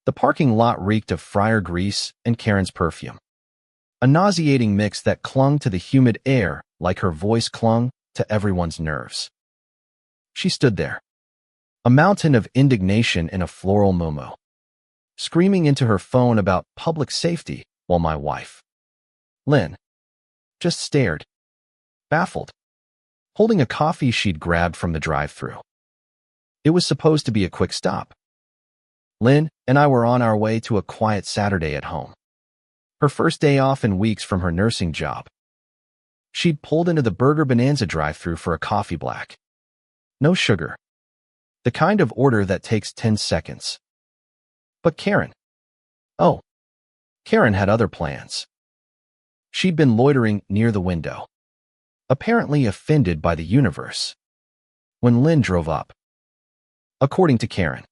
The parking lot reeked of fryer grease and Karen's perfume, a nauseating mix that clung to the humid air like her voice clung to everyone's nerves. She stood there, a mountain of indignation in a floral muumuu, screaming into her phone about public safety while my wife, Lynn, just stared, baffled, holding a coffee she'd grabbed from the drive-thru. It was supposed to be a quick stop. Lynn and I were on our way to a quiet Saturday at home, her first day off in weeks from her nursing job. She'd pulled into the Burger Bonanza drive-thru for a coffee black. No sugar. The kind of order that takes 10 seconds. But Karen had other plans. She'd been loitering near the window, apparently offended by the universe, when Lynn drove up. According to Karen,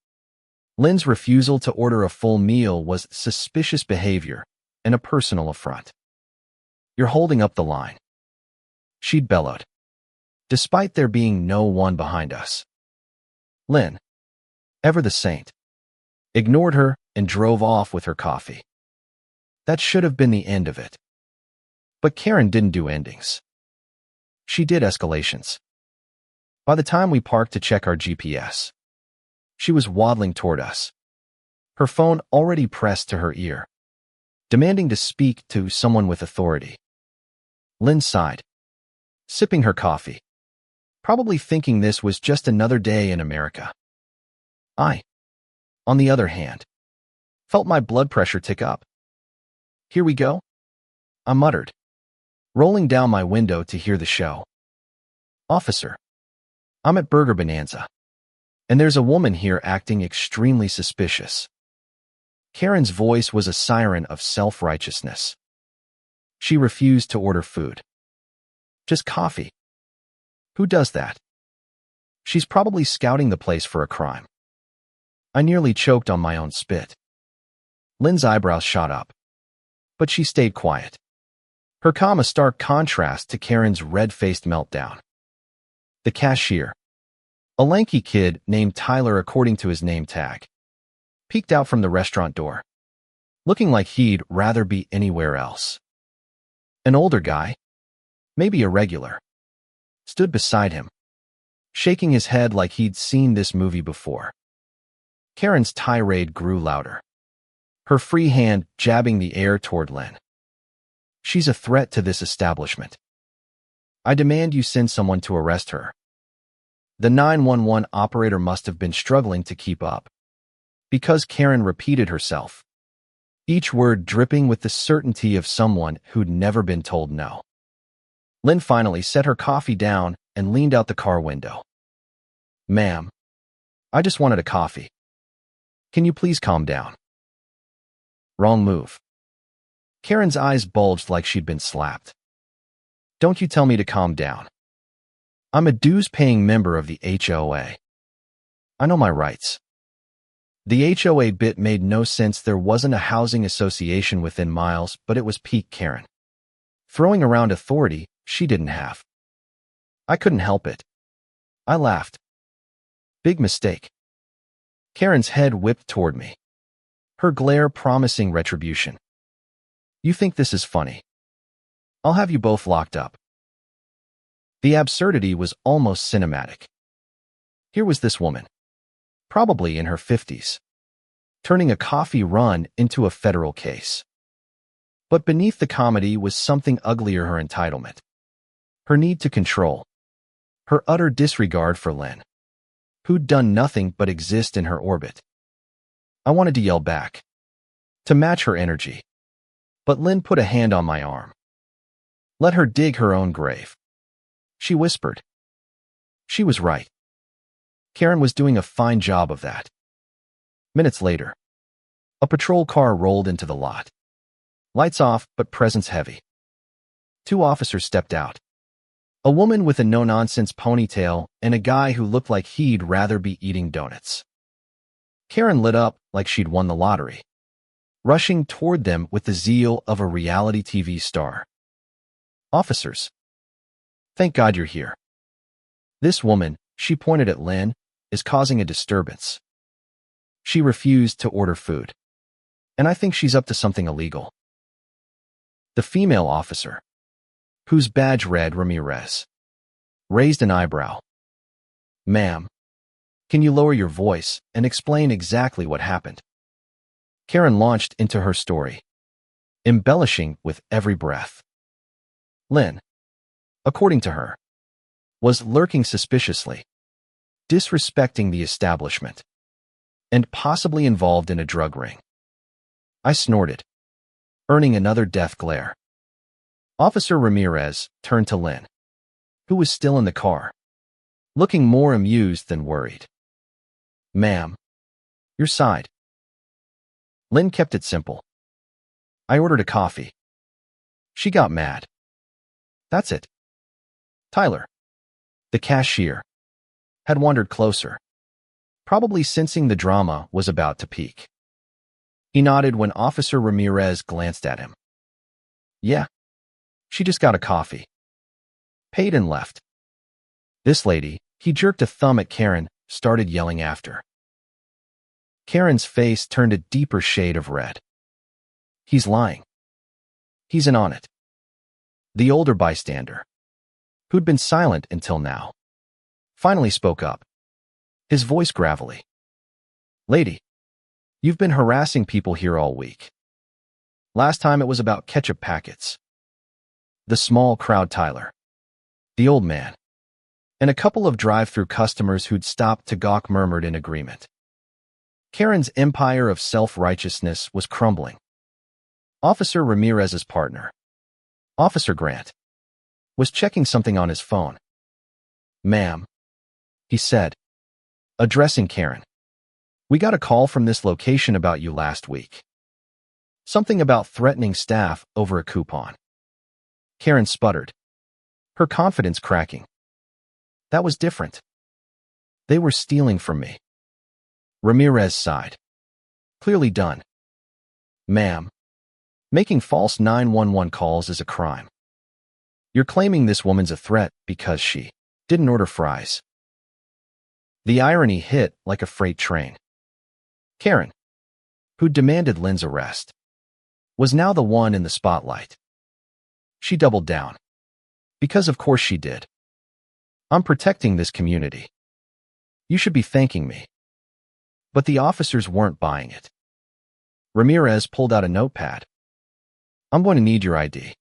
Lynn's refusal to order a full meal was suspicious behavior and a personal affront. "You're holding up the line," she'd bellowed, despite there being no one behind us. Lynn, ever the saint, ignored her and drove off with her coffee. That should have been the end of it. But Karen didn't do endings. She did escalations. By the time we parked to check our GPS, she was waddling toward us, her phone already pressed to her ear, demanding to speak to someone with authority. Lynn sighed, sipping her coffee, probably thinking this was just another day in America. I, on the other hand, felt my blood pressure tick up. "Here we go?" I muttered, rolling down my window to hear the show. "Officer, I'm at Burger Bonanza, and there's a woman here acting extremely suspicious." Karen's voice was a siren of self-righteousness. She refused to order food. Just coffee. Who does that? She's probably scouting the place for a crime. I nearly choked on my own spit. Lynn's eyebrows shot up, but she stayed quiet, her calm a stark contrast to Karen's red-faced meltdown. The cashier, a lanky kid named Tyler according to his name tag, peeked out from the restaurant door, looking like he'd rather be anywhere else. An older guy, maybe a regular, stood beside him, shaking his head like he'd seen this movie before. Karen's tirade grew louder, her free hand jabbing the air toward Lynn. "She's a threat to this establishment. I demand you send someone to arrest her." The 911 operator must have been struggling to keep up, because Karen repeated herself, each word dripping with the certainty of someone who'd never been told no. Lynn finally set her coffee down and leaned out the car window. "Ma'am, I just wanted a coffee. Can you please calm down?" Wrong move. Karen's eyes bulged like she'd been slapped. "Don't you tell me to calm down. I'm a dues-paying member of the HOA. I know my rights." The HOA bit made no sense. There wasn't a housing association within miles, but it was peak Karen, throwing around authority she didn't have. I couldn't help it. I laughed. "Big mistake." Karen's head whipped toward me, her glare promising retribution. "You think this is funny? I'll have you both locked up." The absurdity was almost cinematic. Here was this woman, probably in her 50s, turning a coffee run into a federal case. But beneath the comedy was something uglier: her entitlement, her need to control, her utter disregard for Lynn, who'd done nothing but exist in her orbit. I wanted to yell back, to match her energy, but Lynn put a hand on my arm. "Let her dig her own grave," she whispered. She was right. Karen was doing a fine job of that. Minutes later, a patrol car rolled into the lot. Lights off, but presence heavy. 2 officers stepped out. A woman with a no-nonsense ponytail and a guy who looked like he'd rather be eating donuts. Karen lit up like she'd won the lottery, rushing toward them with the zeal of a reality TV star. "Officers, thank God you're here. This woman," she pointed at Lynn, "is causing a disturbance." She refused to order food. and I think she's up to something illegal. The female officer, whose badge read Ramirez, raised an eyebrow. Ma'am, can you lower your voice and explain exactly what happened? Karen launched into her story, embellishing with every breath. Lynn, according to her, was lurking suspiciously, disrespecting the establishment, and possibly involved in a drug ring. I snorted, earning another death glare. Officer Ramirez turned to Lynn, who was still in the car, looking more amused than worried. Ma'am, your side. Lynn kept it simple. I ordered a coffee. She got mad. That's it. Tyler, the cashier, had wandered closer, probably sensing the drama was about to peak. He nodded when Officer Ramirez glanced at him. Yeah, she just got a coffee. Paid and left. This lady, he jerked a thumb at Karen, started yelling after. Karen's face turned a deeper shade of red. He's lying. He's in on it. The older bystander, who'd been silent until now, finally spoke up, his voice gravelly. Lady, you've been harassing people here all week. Last time it was about ketchup packets. The small crowd Tyler, the old man, and a couple of drive-through customers who'd stopped to gawk murmured in agreement. Karen's empire of self-righteousness was crumbling. Officer Ramirez's partner, Officer Grant, was checking something on his phone. Ma'am, he said, addressing Karen, we got a call from this location about you last week. Something about threatening staff over a coupon. Karen sputtered, her confidence cracking. That was different. They were stealing from me. Ramirez sighed. Clearly done. Ma'am, making false 911 calls is a crime. You're claiming this woman's a threat because she didn't order fries. The irony hit like a freight train. Karen, who demanded Lynn's arrest, was now the one in the spotlight. She doubled down. Because of course she did. I'm protecting this community. You should be thanking me. But the officers weren't buying it. Ramirez pulled out a notepad. I'm going to need your ID.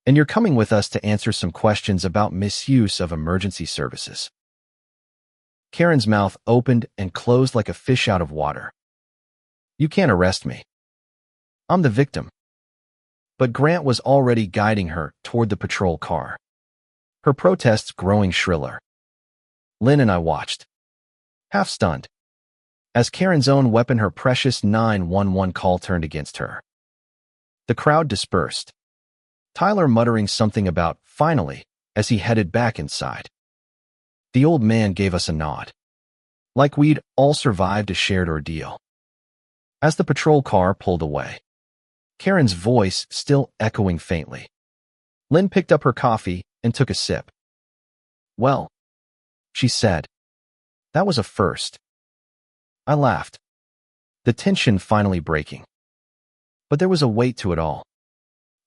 And you're coming with us to answer some questions about misuse of emergency services. Karen's mouth opened and closed like a fish out of water. You can't arrest me. I'm the victim. But Grant was already guiding her toward the patrol car, her protests growing shriller. Lynn and I watched, half stunned, as Karen's own weapon, her precious 911 call, turned against her. The crowd dispersed, Tyler muttering something about finally as he headed back inside. The old man gave us a nod, like we'd all survived a shared ordeal. As the patrol car pulled away, Karen's voice still echoing faintly, Lynn picked up her coffee and took a sip. Well, she said, that was a first. I laughed, the tension finally breaking. But there was a weight to it all.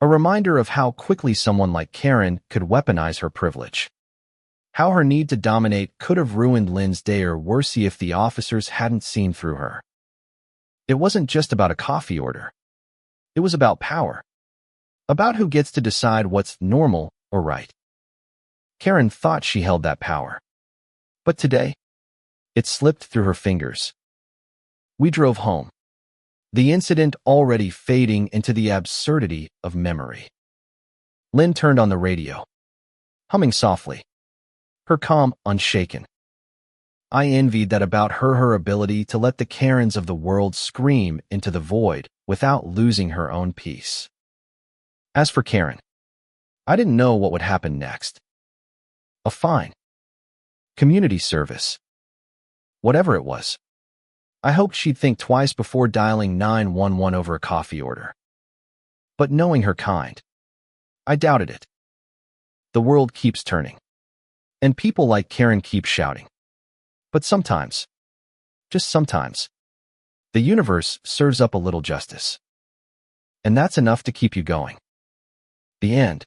A reminder of how quickly someone like Karen could weaponize her privilege. How her need to dominate could have ruined Lynn's day, or worse if the officers hadn't seen through her. It wasn't just about a coffee order. It was about power. About who gets to decide what's normal or right. Karen thought she held that power. But today, it slipped through her fingers. We drove home, the incident already fading into the absurdity of memory. Lynn turned on the radio, humming softly, her calm unshaken. I envied that about her ability to let the Karens of the world scream into the void without losing her own peace. As for Karen, I didn't know what would happen next. A fine. Community service. Whatever it was. I hoped she'd think twice before dialing 911 over a coffee order. But knowing her kind, I doubted it. The world keeps turning. And people like Karen keep shouting. But sometimes, just sometimes, The universe serves up a little justice. And that's enough to keep you going. The end.